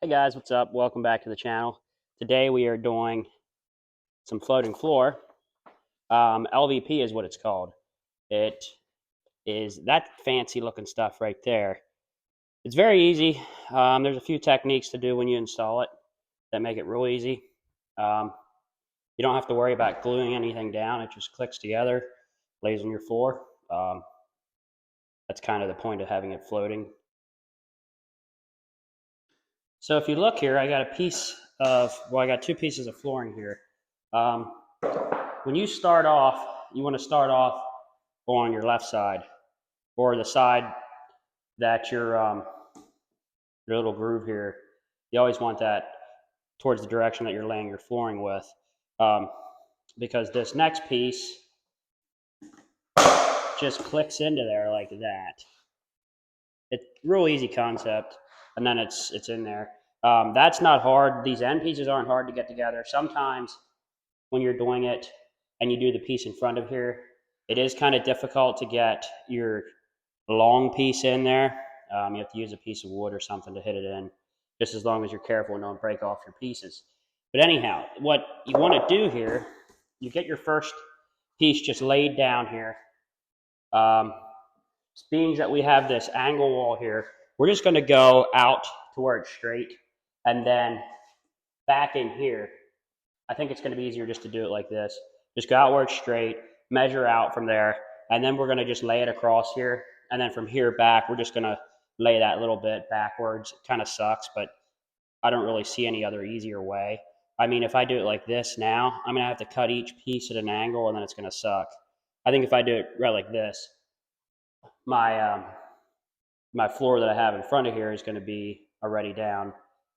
Hey guys, what's up? Welcome back to the channel. Today we are doing some floating floor. LVP is what it's called. It is that fancy looking stuff right there. It's very easy. There's a few techniques to do when you install it that make it real easy. Um, you don't have to worry about gluing anything down. It just clicks together, lays on your floor. That's kind of the point of having it floating. So if you look here, I got I got two pieces of flooring here. Um, when you start off, you want to start off on your left side or the side that your little groove here. You always want that towards the direction that you're laying your flooring with, um, because this next piece just clicks into there like that. It's real easy concept, and then it's in there. That's not hard. These end pieces aren't hard to get together. Sometimes when you're doing it and you do the piece in front of here, it is kind of difficult to get your long piece in there. You have to use a piece of wood or something to hit it in, just as long as you're careful and don't break off your pieces. But anyhow, what you want to do here, you get your first piece just laid down here. Um, being that we have this angle wall here, we're just going to go out to where it's straight and then back in here. I think it's going to be easier just to do it like this. Just go out where it's straight, measure out from there, and then we're going to just lay it across here. And then from here back, we're just going to lay that little bit backwards. It kind of sucks, but I don't really see any other easier way. I mean, if I do it like this now, I'm going to have to cut each piece at an angle, and then it's going to suck. I think if I do it right like this, my my floor that I have in front of here is going to be already down.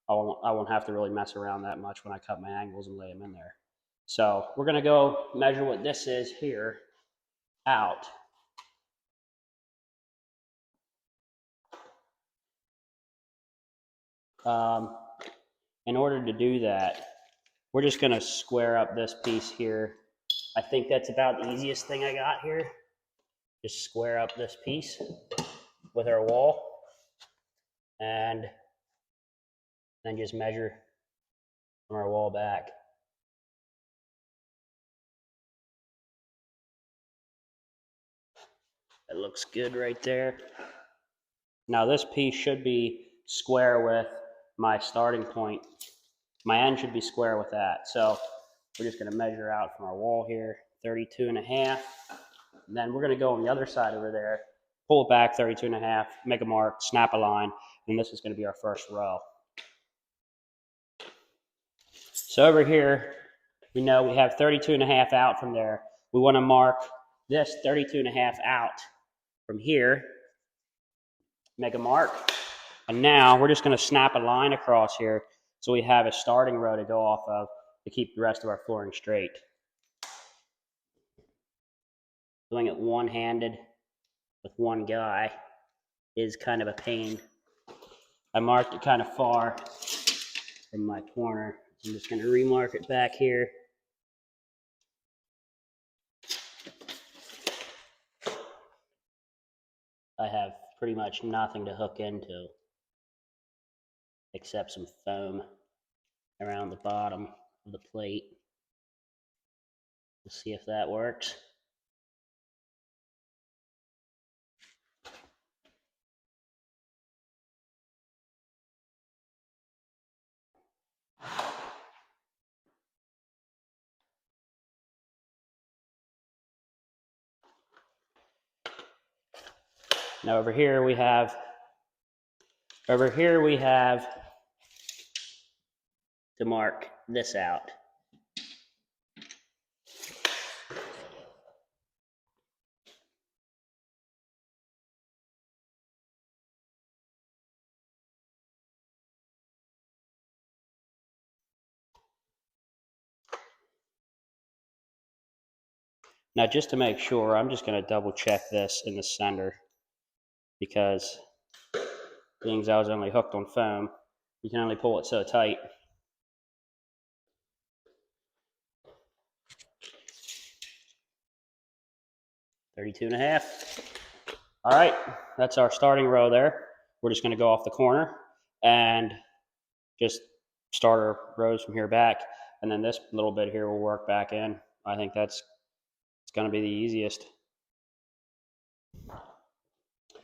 I won't have to really mess around that much when I cut my angles and lay them in there. So we're going to go measure what this is here out. Um, in order to do that, we're just going to square up this piece here. I think that's about the easiest thing I got here. Just square up this piece with our wall and then just measure from our wall back. That looks good right there. Now this piece should be square with my starting point. My end should be square with that. So we're just gonna measure out from our wall here, 32 and a half. And then we're gonna go on the other side over there, pull it back 32 and a half, make a mark, snap a line, and this is gonna be our first row. So over here, we know we have 32 and a half out from there. We wanna mark this 32 and a half out from here, make a mark, and now we're just going to snap a line across here so we have a starting row to go off of to keep the rest of our flooring straight. Doing it one-handed with one guy is kind of a pain. I marked it kind of far from my corner. I'm just going to remark it back here. I have pretty much nothing to hook into except some foam around the bottom of the plate. Let's see if that works. Now over here we have to mark this out. Now, just to make sure, I'm just going to double check this in the center because being I was only hooked on foam, you can only pull it so tight. $32 and a half. All right, that's our starting row there. We're just going to go off the corner and just starter rows from here back, and then this little bit here will work back in. I think it's going to be the easiest.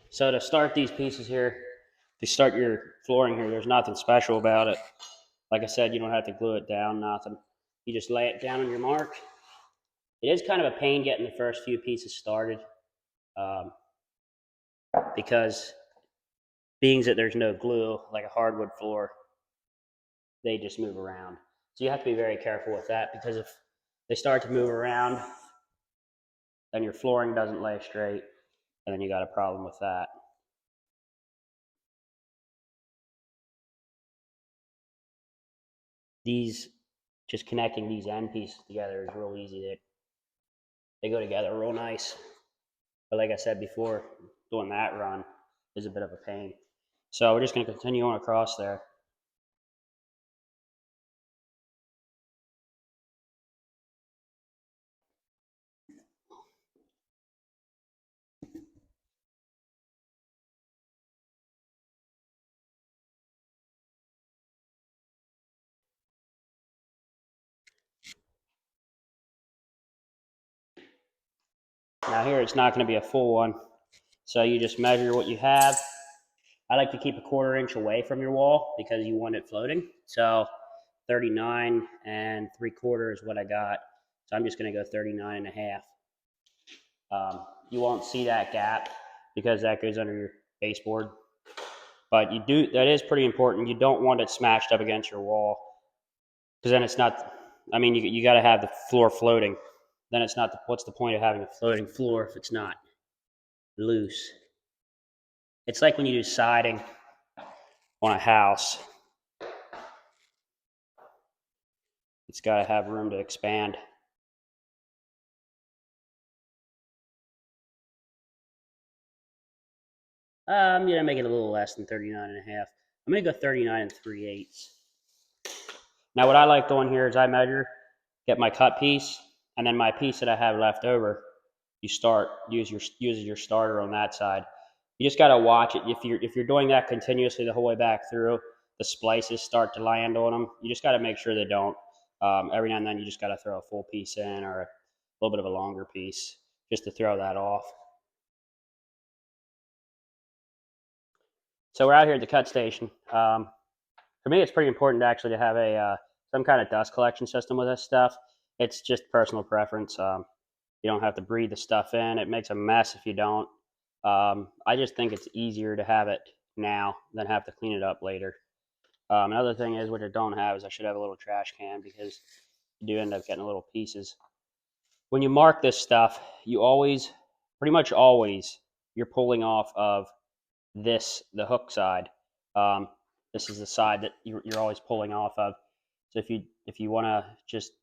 So to start these pieces here, to start your flooring here, there's nothing special about it. Like I said, you don't have to glue it down, nothing. You just lay it down on your mark. It is kind of a pain getting the first few pieces started because being that there's no glue, like a hardwood floor, they just move around. So you have to be very careful with that, because if they start to move around, then your flooring doesn't lay straight, and then you got a problem with that. These, just connecting these end pieces together is real easy. They go together real nice. But like I said before, doing that run is a bit of a pain. So we're just going to continue on across there. Now here it's not going to be a full one, so you just measure what you have. I like to keep a 1/4 inch away from your wall because you want it floating. So 39 3/4 is what I got. So I'm just going to go 39 1/2. You won't see that gap because that goes under your baseboard. But that is pretty important. You don't want it smashed up against your wall, because then it's not, I mean, you got to have the floor floating. Then it's not, what's the point of having a floating floor if it's not loose? It's like when you do siding on a house. It's got to have room to expand. I'm going to make it a little less than 39 1/2. I'm going to go 39 3/8. Now what I like doing here is I measure, get my cut piece, and then my piece that I have left over, you use your starter on that side. You just got to watch it. If you're doing that continuously the whole way back through, the splices start to land on them. You just got to make sure they don't. Every now and then you just got to throw a full piece in, or a little bit of a longer piece, just to throw that off. So we're out here at the cut station. For me, it's pretty important actually to have some kind of dust collection system with this stuff. It's just personal preference. You don't have to breathe the stuff in. It makes a mess if you don't. I just think it's easier to have it now than have to clean it up later. Another thing is, what I don't have is, I should have a little trash can, because you do end up getting little pieces. When you mark this stuff, pretty much always, you're pulling off of the hook side. This is the side that you're always pulling off of. So if you want to just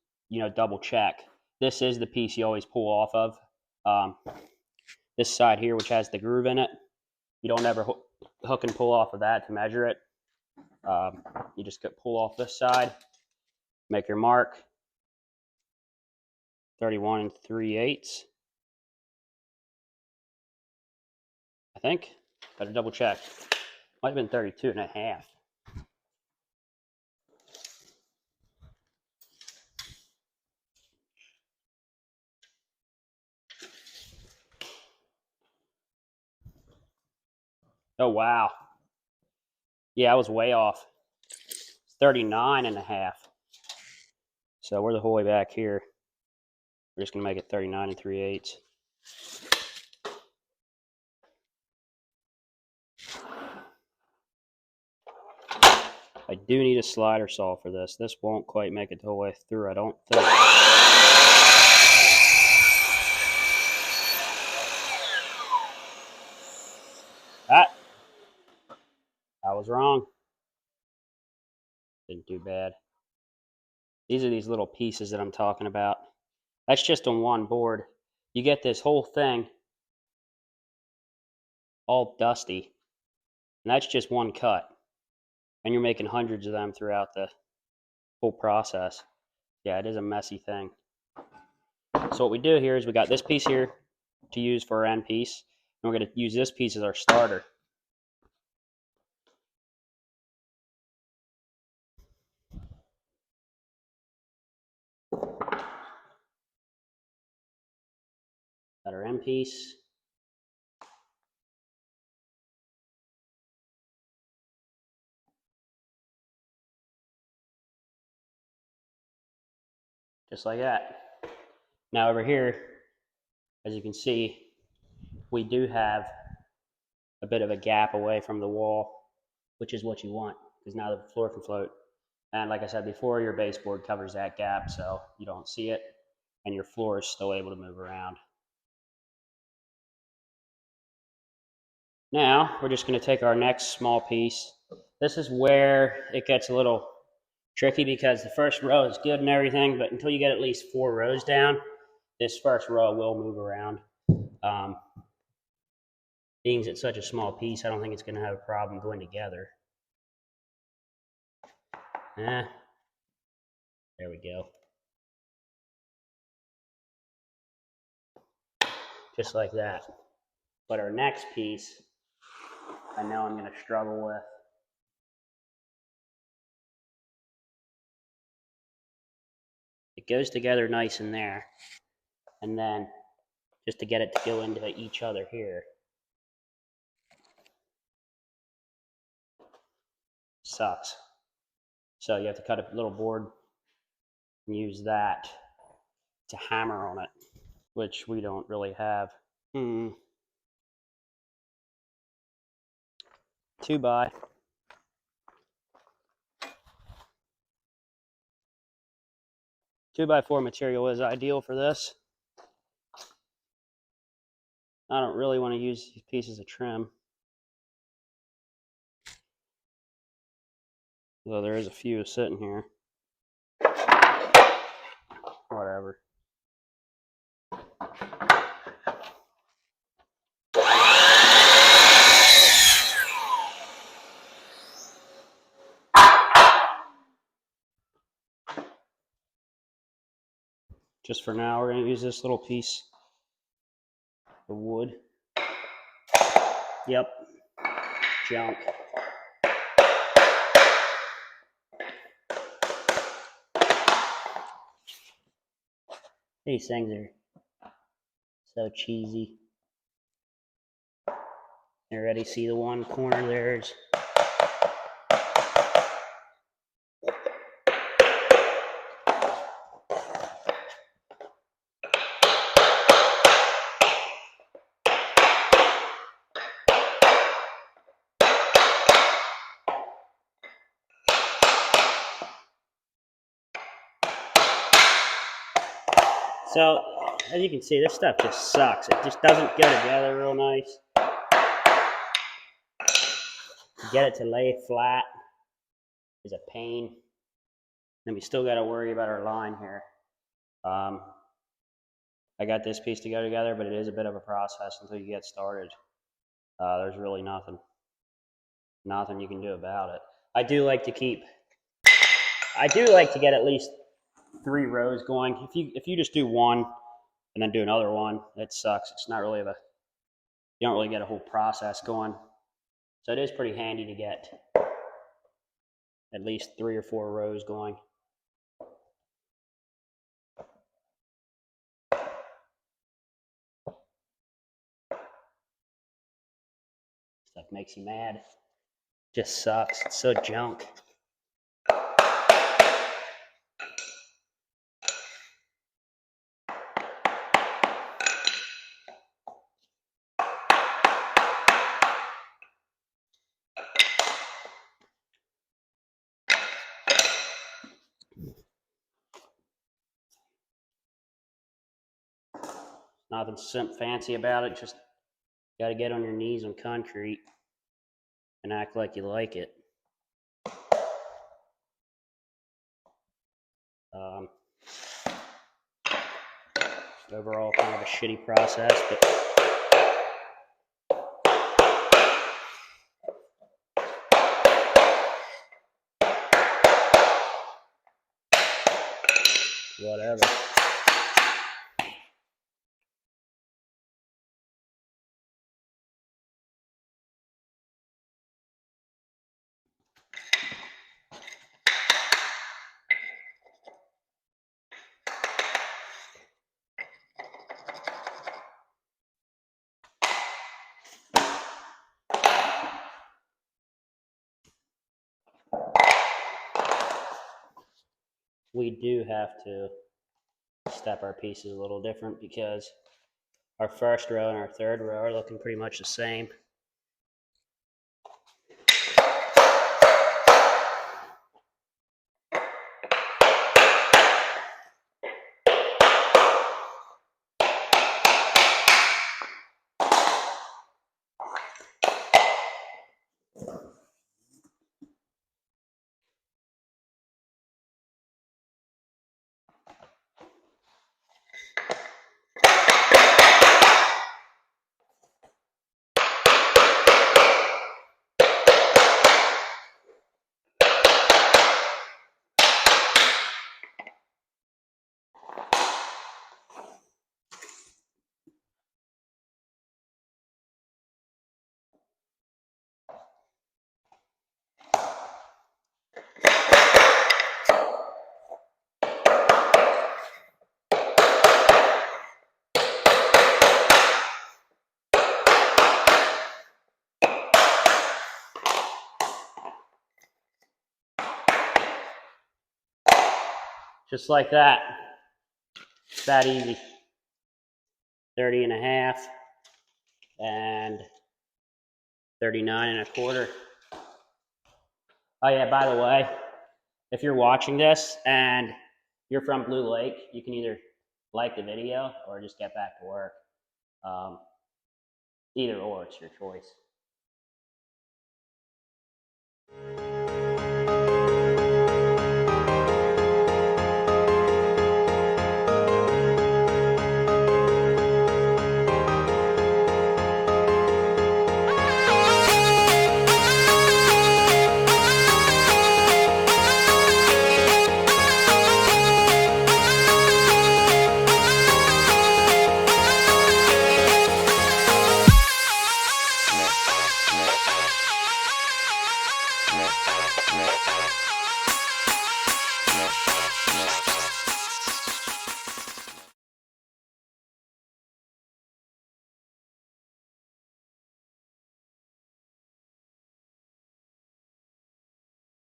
double check, this is the piece you always pull off of. This side here, which has the groove in it, you don't ever hook and pull off of that to measure it. You just pull off this side, make your mark, 31 3/8. I think. Better double check. Might have been 32 1/2. Oh, wow. Yeah, I was way off. 39 1/2. So we're the whole way back here. We're just going to make it 39 3/8. I do need a slider saw for this. This won't quite make it the whole way through, I don't think. I was wrong. Didn't do bad. These are these little pieces that I'm talking about. That's just on one board. You get this whole thing all dusty, and that's just one cut. And you're making hundreds of them throughout the whole process. Yeah, it is a messy thing. So what we do here is, we got this piece here to use for our end piece, and we're going to use this piece as our starter. Got our end piece. Just like that. Now over here, as you can see, we do have a bit of a gap away from the wall, which is what you want, because now the floor can float. And like I said before, your baseboard covers that gap, so you don't see it, and your floor is still able to move around. Now, we're just going to take our next small piece. This is where it gets a little tricky because the first row is good and everything, but until you get at least 4 rows down, this first row will move around. Being it's such a small piece, I don't think it's going to have a problem going together. There we go. Just like that. But our next piece, I know I'm going to struggle with. It goes together nice in there. And then just to get it to go into each other here. Sucks. So you have to cut a little board and use that to hammer on it, which we don't really have. 2x. 2x4 material is ideal for this. I don't really want to use these pieces of trim, though there is a few sitting here. Whatever. Just for now, we're going to use this little piece of wood. Yep. Junk. These things are so cheesy. You already see the one corner there's so, as you can see, this stuff just sucks. It just doesn't go together real nice. To get it to lay flat is a pain. And we still got to worry about our line here. I got this piece to go together, but it is a bit of a process until you get started. There's really nothing you can do about it. I do like to get at least 3 rows going. If you just do one and then do another one, it sucks. It's not really you don't really get a whole process going. So it is pretty handy to get at least 3 or 4 rows going. Stuff makes you mad. Just sucks. It's so junk. Nothing fancy about it. Just got to get on your knees on concrete and act like you like it. Overall, kind of a shitty process, but whatever. we do have to step our pieces a little different because our first row and our third row are looking pretty much the same. Just like that. It's that easy. 30 and a half and 39 and a quarter. Oh yeah, by the way, if you're watching this and you're from Blue Lake, you can either like the video or just get back to work. Either or, it's your choice.